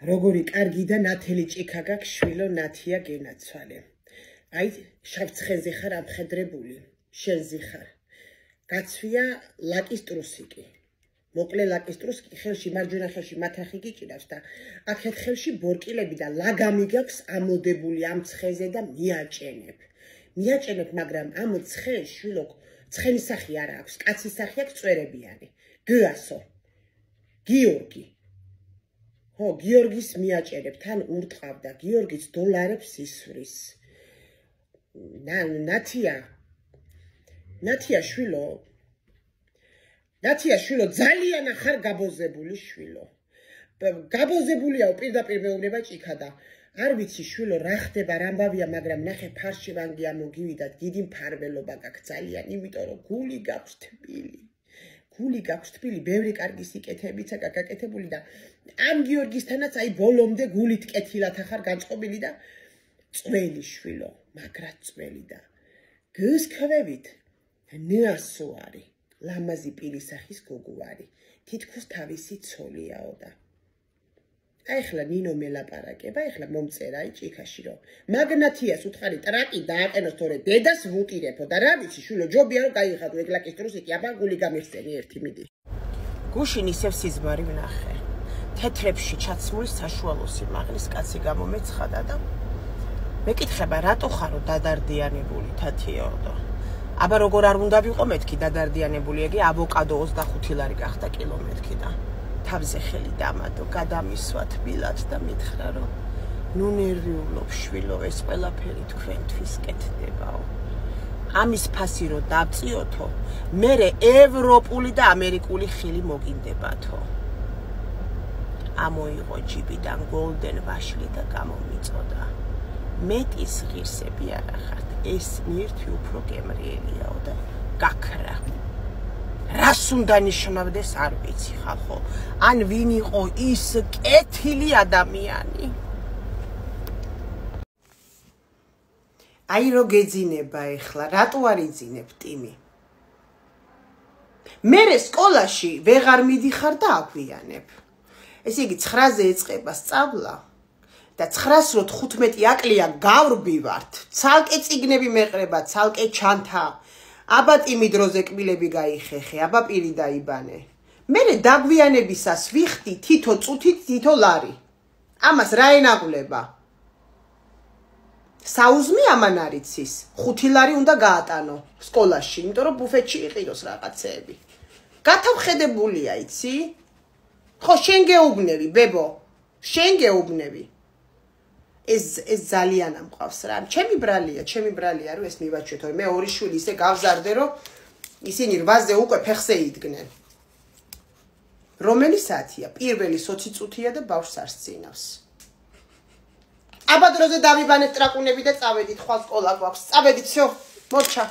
როგორი კარგი და ნათელი ჭიქა გაქვს შვილო ნათია გენაცვალე. აი შავცხენზე ხარ ამხედრებული, შენზე ხარ. გაცვია ლაკის ტრუსიკი. მოკლე ლაკის ტრუსიკი ხელში მარჯვენა ხელში მათახი გიჭირავს და აქეთ ხელში ბორკილები და ლაგამი გაქვს ამოდებული ამ ცხეზე და მიაჭენებ. მიაჭენებ, მაგრამ ამ ცხეს შვილო ცხენის სახი არა აქვს, კაცის სახი აქვს წვერებიანი. გიასო. გიორგი. ხო, გიორგის მიაჭერებ, თან ურტყავდა, გიორგის დოლარებს ისვრის. ნათია შვილო, ძალიან ახარ გაბოზებული შვილო. გაბოზებულიაო პირდაპირ მეუბნება ჭიქა და არ ვიცი შვილო რა ხდება, რა ამბავია, მაგრამ ნახე ფარში ვანგი ამოგივიდათ, დიდი მფარველობა გაქვს ძალიან, იმიტომ რომ გული გაქვს თბილი. გული გაქვს თბილი, ბევრი კარგი სიკეთეებიცა გაკეთებული და ამ გიორგისთანაც აი ბოლომდე გულით კეთილად ახარ განწყობილი და წველი შვილო, მაგრად წველი და გსქვევით ნასო არის, ლამაზი პირისახის გოგო არის, თითქოს თავისი ცოლიაო და აი ახლა ნინო მელაპარაკება, ახლა მომწერა აი ჭიქაში რომ მაგნათიას უთხარი ტრაკი დააყენოს, თორე დედას ვუტირებო და რა ვიცი შვილო, ჯობია რომ გაიხადო ეგ ლაკის ტრუსიკი, აბა გული გამიხსენი ერთი მიდი. გუშინ ისევ სიზმარი ვნახე. თეთრებში ჩაცმული საშუალო სიმაღლის კაცი გამომეცხადა და მეკითხება რატო ხარო დადარდიანებული თათიო და აბა როგორ არ უნდა ვიყო მეთქი დადარდიანებული, ეგი ავოკადო 25 ლარი გახდა კილომეთქი და თავზე ხელი დამადო, გადამისვა თბილად და მითხრა რომ ნუ ნერვიულობ შვილო, ეს ყველაფერი თქვენთვის კეთდებაო. ამის ფასი რო დავწიოთო, მერე ევროპული და ამერიკული ხილი მოგინდებათო. ამოიღო ჯიბიდან გოლდენ ვაშლი და გამომიწოდა. მეტის ღირსები არა ხართ, ეს მირთვი უფრო გემრიელიაო და გაქრა. რას უნდა ნიშნავდეს არ ვიცი ხალხო, ან ვინ იყო ის კეთილი ადამიანი. აი რო გეძინება ეხლა, რატო არ იძინებ ტიმი? მერე სკოლაში ვეღარ მიდიხარ და აგვიანებ. ესე იგი 9-ზე ეწყება სწავლა და 9-ს რო 15 აკლია გავრბივართ, ცალკე წიგნები მეყრება, ცალკე ჩანთა. აბა ტიმი დროზე კბილები გაიხეხე, აბა პირი დაიბანე. მერე დაგვიანებისას ვიხდი თითო წუთით თითო ლარი. ამას რა ენაგვლება? საუზმე ამან არიცის, 5 ლარი უნდა გაატანო სკოლაში, იმიტომ რომ ბუფეტში იყიროს რაღაცეები. გათავხედებულია, იცი? ხო, შენ გეუბნები, ბებო, შენ გეუბნები. ეს ძალიან ამყავს რა. ჩემი ბრალია, რომ ეს მივაჩვეთო. მე ორი შვილი ისე გავზარდე, რომ ისინი 8-ზე უკვე ფეხზე იდგნენ. რომელი საათია? პირველი 20 წუთია და ბავშვს არ სცინავს. აბა დროზე დავიბანეთ ტრაკუნები და წავედით, ხვალ სკოლა გვაქვს. წავედით, всё, მორჩა.